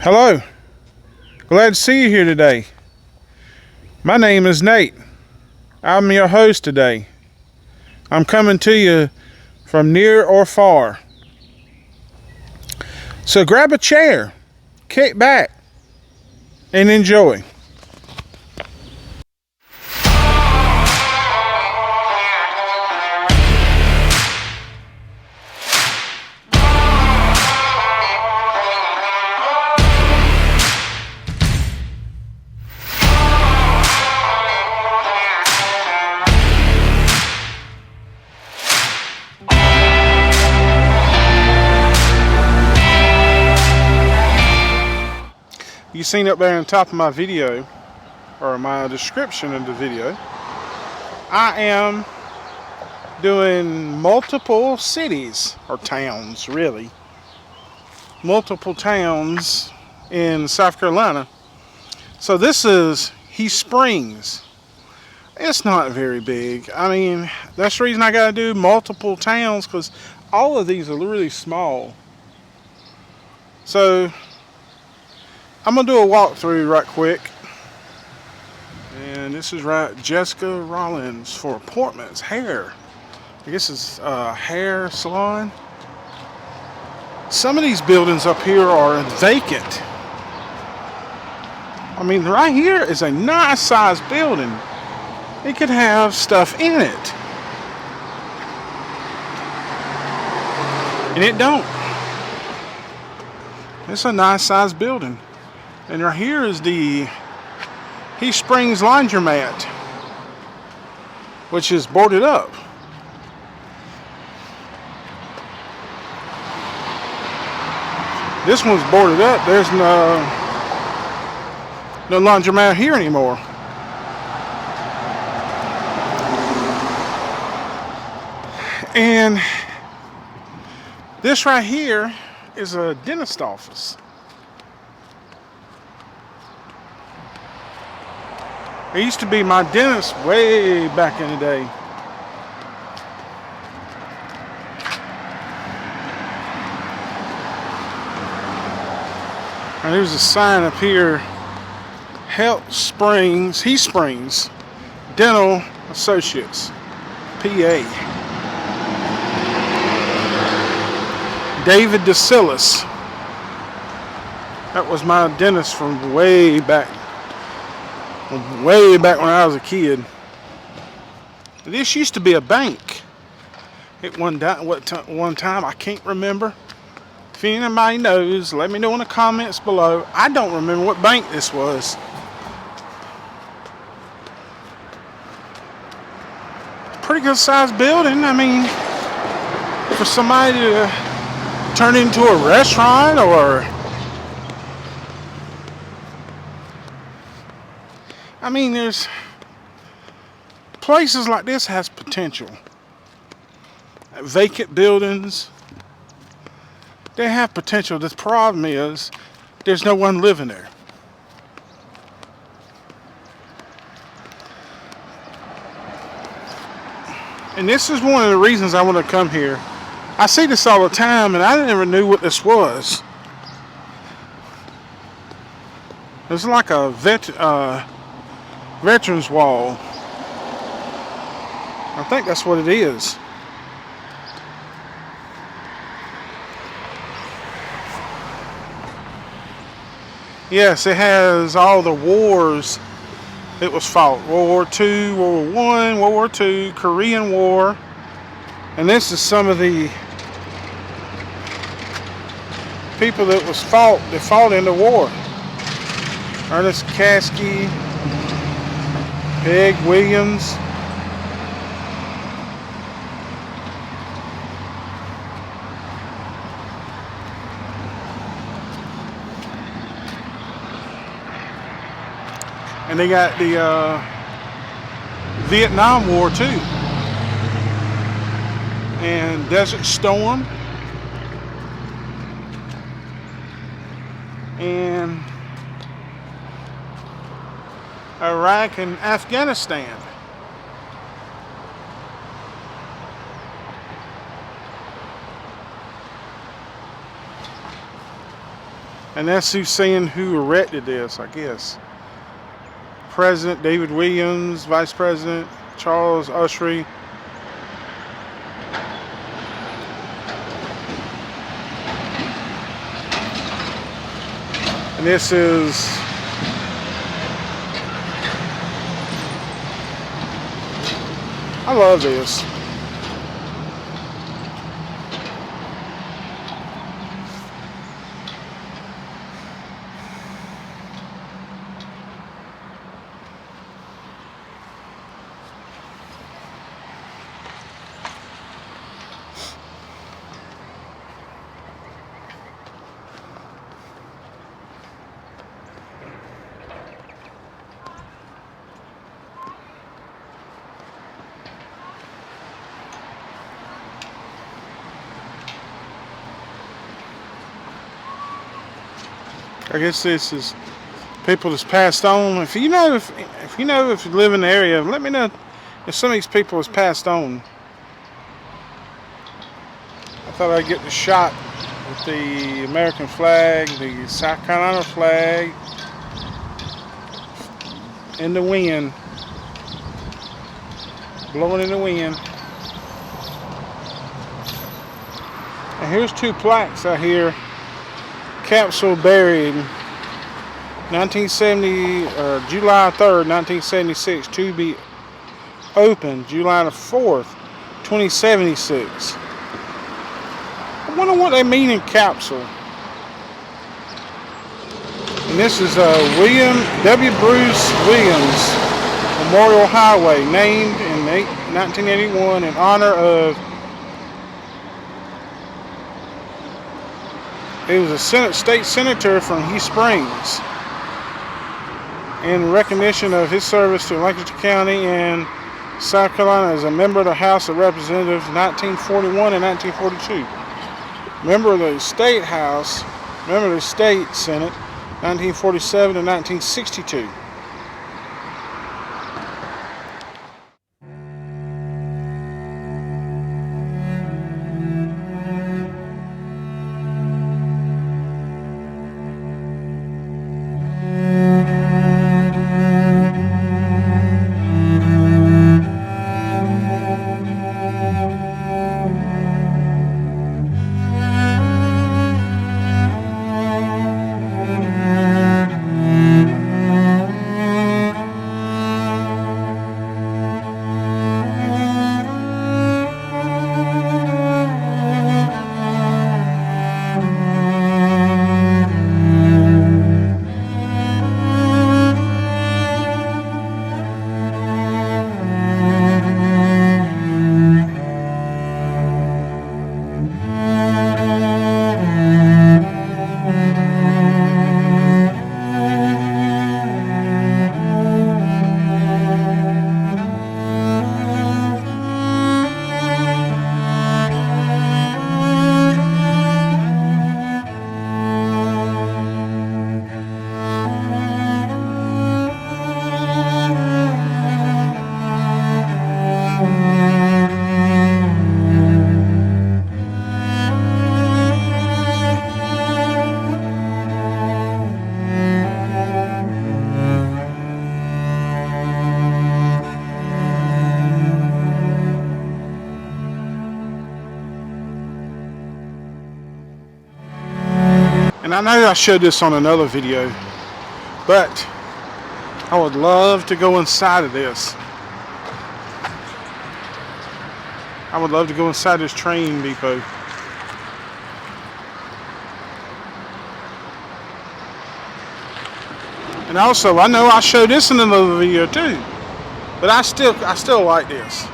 Hello, glad to see you here today. My name is Nate. I'm your host today. I'm coming to you from near or far. So grab a chair, kick back, and enjoy. You seen up there on top of my video, or my description of the video, I am doing multiple cities, or towns really, multiple towns in South Carolina. So this is Heath Springs. It's not very big. I mean, that's the reason I gotta do multiple towns, because all of these are really small. So I'm gonna do a walkthrough right quick. And this is right, Jessica Rollins for appointments, hair. I guess it's a hair salon. Some of these buildings up here are vacant. I mean, right here is a nice sized building. It could have stuff in it. And it don't. It's a nice sized building. And right here is the Heath Springs laundromat, which is boarded up. This one's boarded up. There's no laundromat here anymore. And this right here is a dentist office. It used to be my dentist way back in the day. And there's a sign up here, Heath Springs Dental Associates, PA. David DeSillis. That was my dentist from way back when I was a kid. This used to be a bank. One time, I can't remember. If anybody knows, let me know in the comments below. I don't remember what bank this was. Pretty good sized building. I mean, for somebody to turn into a restaurant, or I mean, there's places like this has potential. Vacant buildings, they have potential. The problem is there's no one living there. And this is one of the reasons I want to come here. I see this all the time, and I never knew what this was. It's like a veterans wall. I think that's what it is. Yes, it has all the wars it was fought. World War II, World War I, World War II, Korean War. And this is some of the people that fought in the war. Ernest Caskey, Peg Williams. And they got the Vietnam War too. And Desert Storm. And Iraq and Afghanistan. And that's who's saying who erected this, I guess. President David Williams, Vice President Charles Usry. And this is I love this. I guess this is people that's passed on. If you know if you live in the area, let me know if some of these people has passed on. I thought I'd get the shot with the American flag, the South Carolina flag, in the wind, blowing in the wind. And here's two plaques out here. Capsule buried 1970, July 3rd, 1976, to be opened July the 4th, 2076. I wonder what they mean in capsule. And this is William W. Bruce Williams Memorial Highway, named in 1981 in honor of. He was a state senator from Heath Springs in recognition of his service to Lancaster County and South Carolina as a member of the House of Representatives 1941 and 1942. Member of the State House, member of the State Senate 1947 and 1962. And I know I showed this on another video, but I would love to go inside of this. I would love to go inside this train depot. And also, I know I showed this in another video too, but I still like this.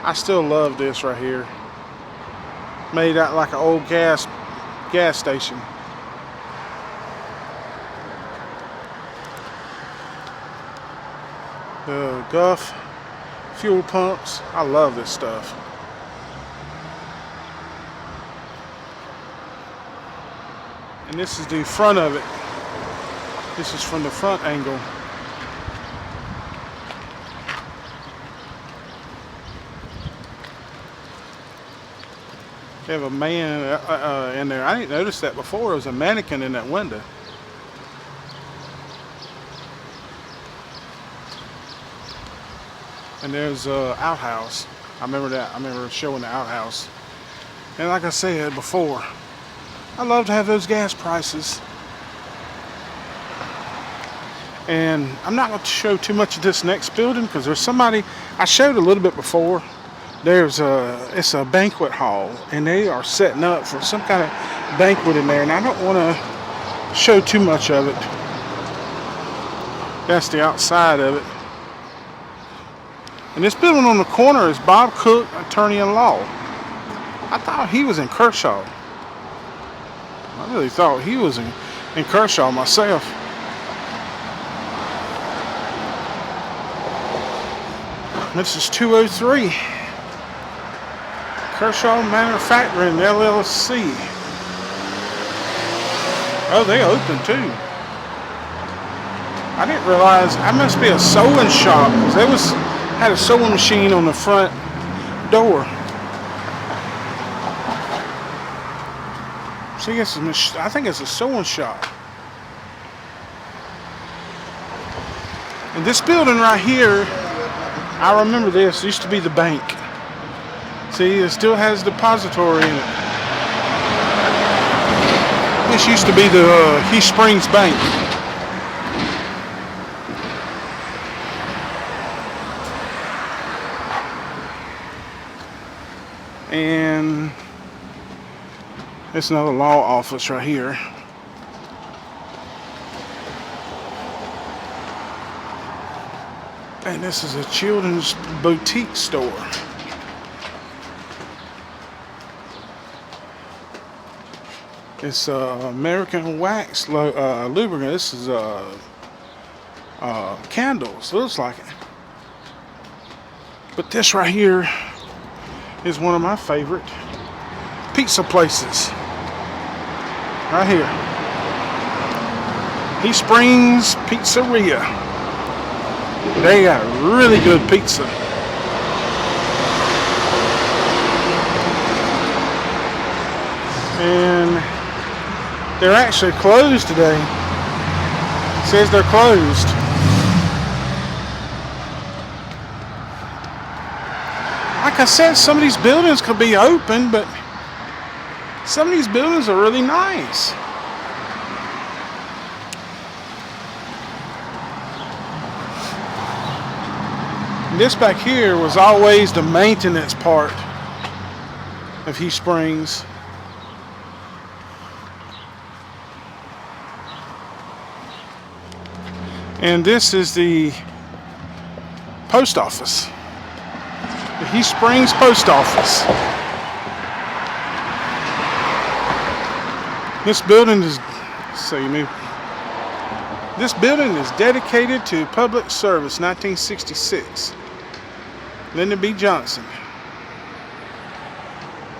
I still love this right here. Made out like an old gas station. Guff fuel pumps. I love this stuff. And this is the front of it. This is from the front angle. They have a man in there. I didn't notice that before. There was a mannequin in that window. And there's a outhouse. I remember that. I remember showing the outhouse. And like I said before, I love to have those gas prices. And I'm not going to show too much of this next building because there's somebody I showed a little bit before. It's a banquet hall, and they are setting up for some kind of banquet in there, and I don't want to show too much of it. That's the outside of it. And this building on the corner is Bob Cook, attorney-at-law. I thought he was in Kershaw. I really thought he was in Kershaw myself. This is 203. Kershaw Manufacturing, LLC. Oh, they open too. I didn't realize, I must be a sewing shop because they had a sewing machine on the front door. So I think it's a sewing shop. And this building right here, I remember this, used to be the bank. See, it still has a depository in it. This used to be the Heath Springs Bank. And it's another law office right here. And this is a children's boutique store. It's American Wax lubricant. This is candles. Looks like it. But this right here is one of my favorite pizza places. Right here. Heath Springs Pizzeria. They got really good pizza. And they're actually closed today. It says they're closed. Like I said, some of these buildings could be open, but some of these buildings are really nice. And this back here was always the maintenance part of Heath Springs. And this is the post office. The Heath Springs Post Office. This building is, this building is dedicated to public service, 1966. Lyndon B. Johnson.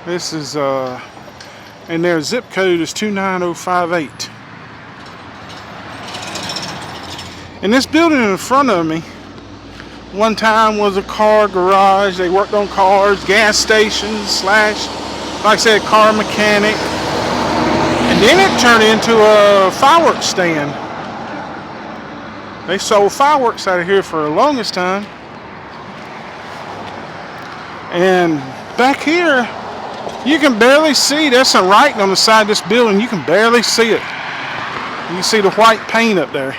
This is, and their zip code is 29058. And this building in front of me, one time was a car garage. They worked on cars, gas stations, like I said, car mechanic. And then it turned into a fireworks stand. They sold fireworks out of here for the longest time. And back here, you can barely see. There's some writing on the side of this building. You can barely see it. You can see the white paint up there.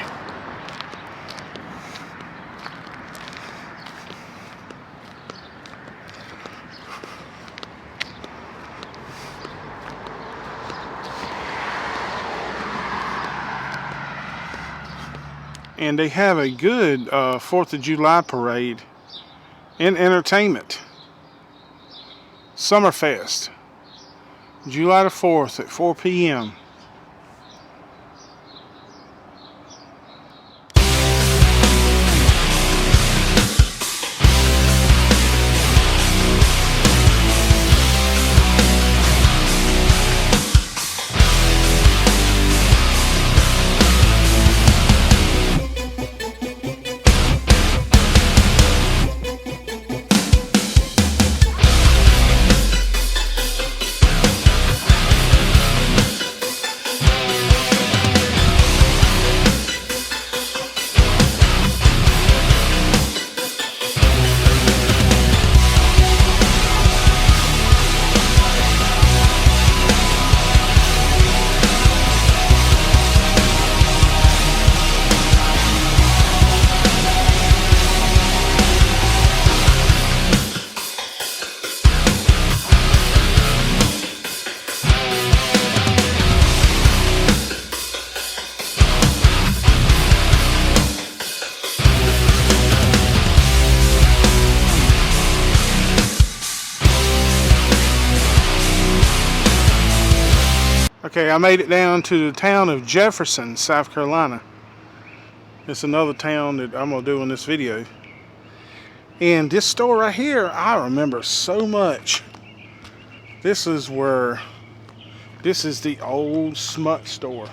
And they have a good 4th of July parade and entertainment. Summerfest, July the 4th at 4 p.m. Okay, I made it down to the town of Jefferson, South Carolina. It's another town that I'm going to do in this video. And this store right here, I remember so much. This is the old smut store.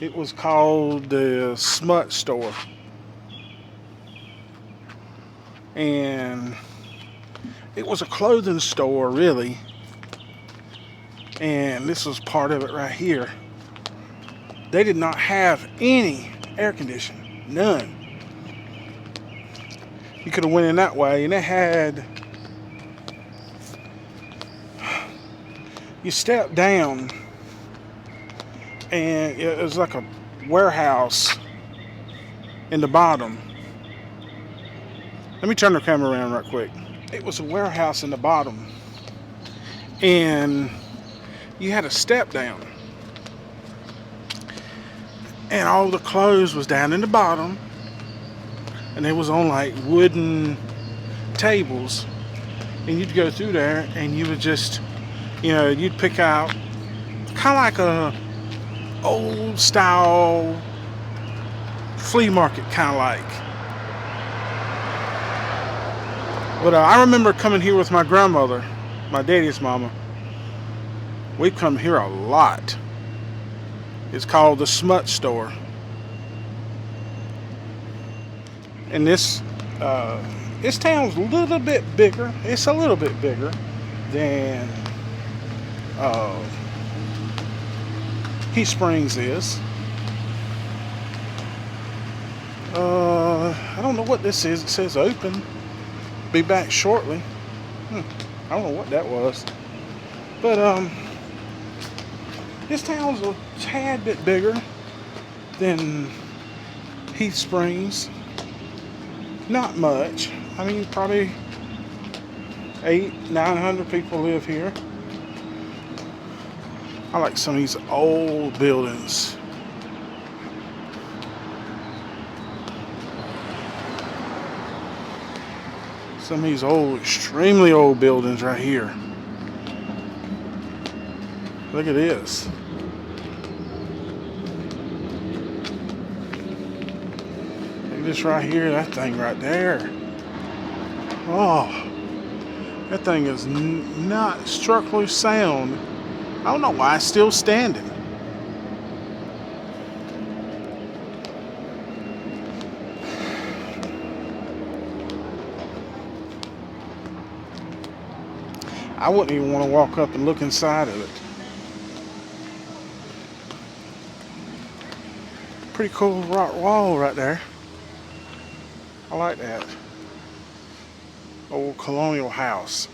It was called the Smut Store. And it was a clothing store, really. And this was part of it right here. They did not have any air conditioning. None. You could have went in that way, and it had... You step down, and it was like a warehouse in the bottom. Let me turn the camera around right quick. It was a warehouse in the bottom, and you had a step down, and all the clothes was down in the bottom, and it was on like wooden tables, and you'd go through there, and you would just, you know, you'd pick out kind of like a old style flea market, kind of like. But I remember coming here with my grandmother, my daddy's mama. We've come here a lot. It's called the Smut Store. And this town's a little bit bigger. It's a little bit bigger than Heath Springs is. I don't know what this is. It says open. Be back shortly. I don't know what that was. But this town's a tad bit bigger than Heath Springs. Not much. I mean, probably 800-900 people live here. I like some of these old buildings. Some of these old, extremely old buildings right here. Look at this. Look at this right here, that thing right there. Oh, that thing is not structurally sound. I don't know why it's still standing. I wouldn't even want to walk up and look inside of it. Pretty cool rock wall right there. I like that. Old colonial house.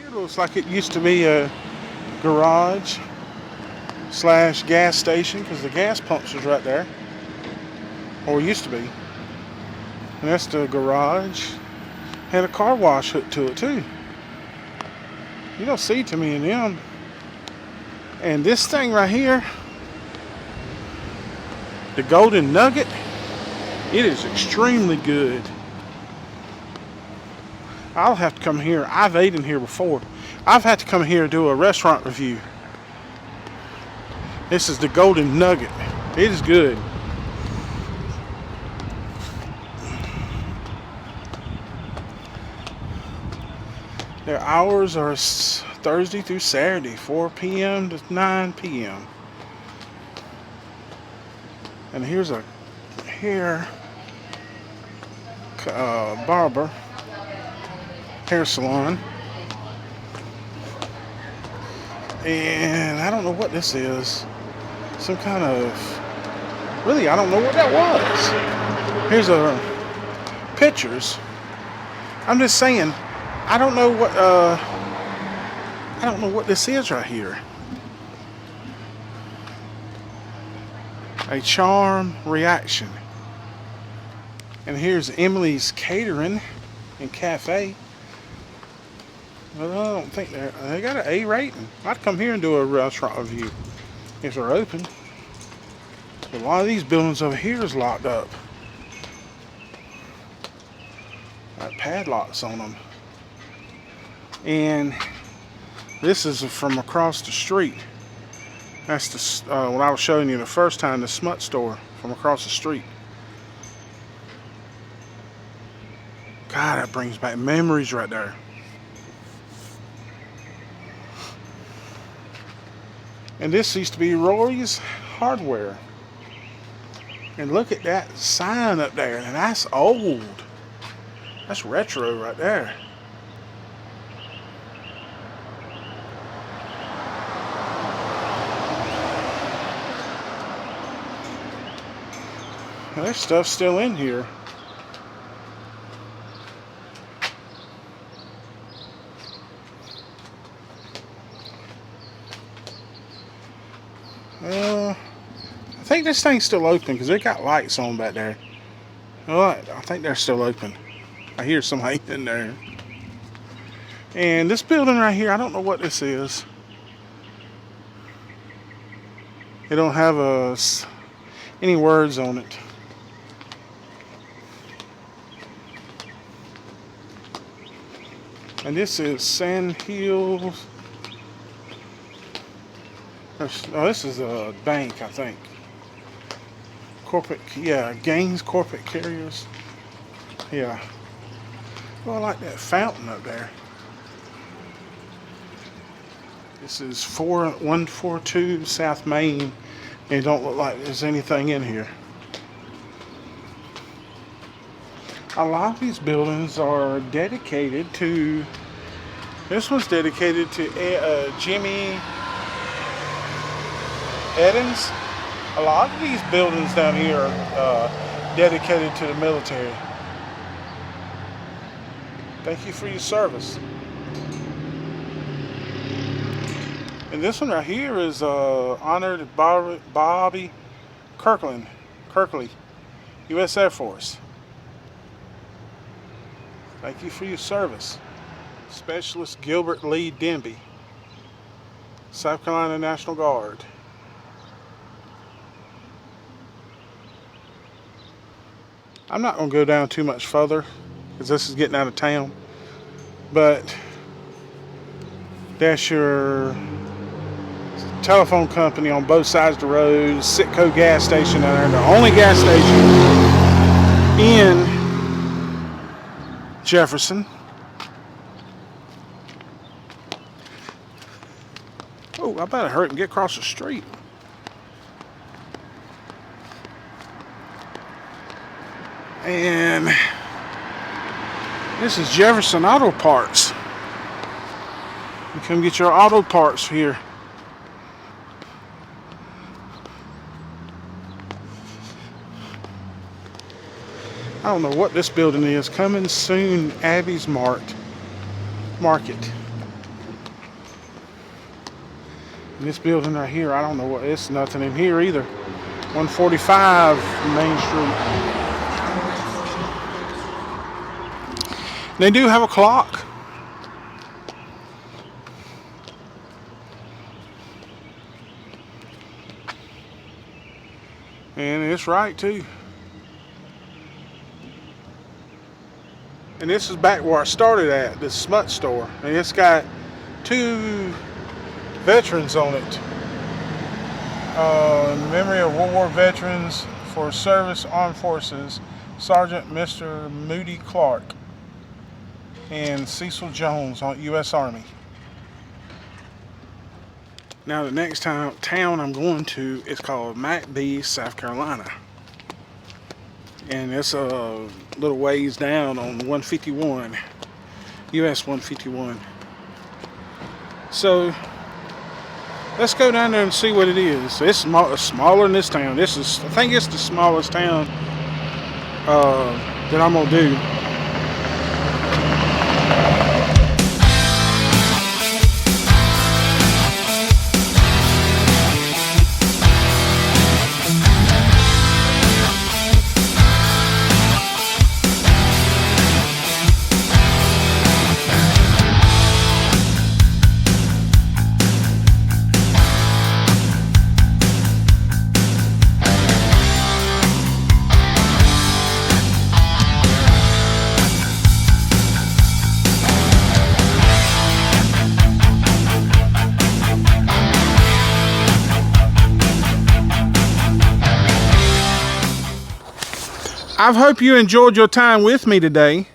It looks like it used to be a garage / gas station, because the gas pumps was right there. Or it used to be. And that's the garage. Had a car wash hooked to it too. You don't see too many of them. And this thing right here, the Golden Nugget, it is extremely good. I'll have to come here. I've eaten here before. I've had to come here and do a restaurant review. This is the Golden Nugget. It is good. Their hours are Thursday through Saturday, 4 p.m. to 9 p.m. And here's a hair barber, hair salon. And I don't know what this is. Some kind of, really, I don't know what that was. Here's a pictures. I'm just saying, I don't know what this is right here. A charm reaction. And here's Emily's Catering and Cafe. Well, I don't think they got an A rating. I'd come here and do a restaurant review if they're open. But a lot of these buildings over here is locked up. Got padlocks on them. And this is from across the street. That's the what I was showing you the first time, the smut store from across the street. God, that brings back memories right there. And this used to be Roy's Hardware. And look at that sign up there. And that's old. That's retro right there. Well, there's stuff still in here. I think this thing's still open because it got lights on back there. Alright, I think they're still open. I hear somebody in there. And this building right here, I don't know what this is. It don't have any words on it. And this is Sand Hills. Oh, this is a bank, I think. Corporate, yeah, Gaines Corporate Carriers. Yeah. Well, I like that fountain up there. This is 142 South Main. And it don't look like there's anything in here. A lot of these buildings are dedicated to. This one's dedicated to Jimmy Edens. A lot of these buildings down here are dedicated to the military. Thank you for your service. And this one right here is honored Bobby Kirkley, U.S. Air Force. Thank you for your service. Specialist Gilbert Lee Denby, South Carolina National Guard. I'm not going to go down too much further because this is getting out of town. But that's your telephone company on both sides of the road. Citco gas station down there. The only gas station in Jefferson. Oh, I better hurry and get across the street. And this is Jefferson Auto Parts. You come get your auto parts here. I don't know what this building is. Coming soon, Abby's Market. And this building right here, I don't know what. It's nothing in here either. 145 Main Street. They do have a clock. And it's right too. And this is back where I started at, this smut store. And it's got 2 veterans on it. In memory of World War veterans for service armed forces, Sergeant Mr. Moody Clark and Cecil Jones on U.S. Army. Now the next town I'm going to is called McBee, South Carolina. And it's a little ways down on 151, US 151. So let's go down there and see what it is. It's smaller than this town. I think it's the smallest town that I'm gonna do. I hope you enjoyed your time with me today.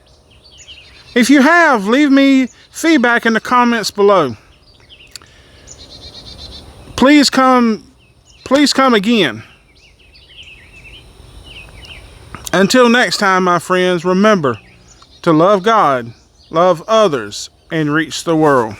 If you have, leave me feedback in the comments below. Please come again. Until next time, my friends, remember to love God, love others, and reach the world.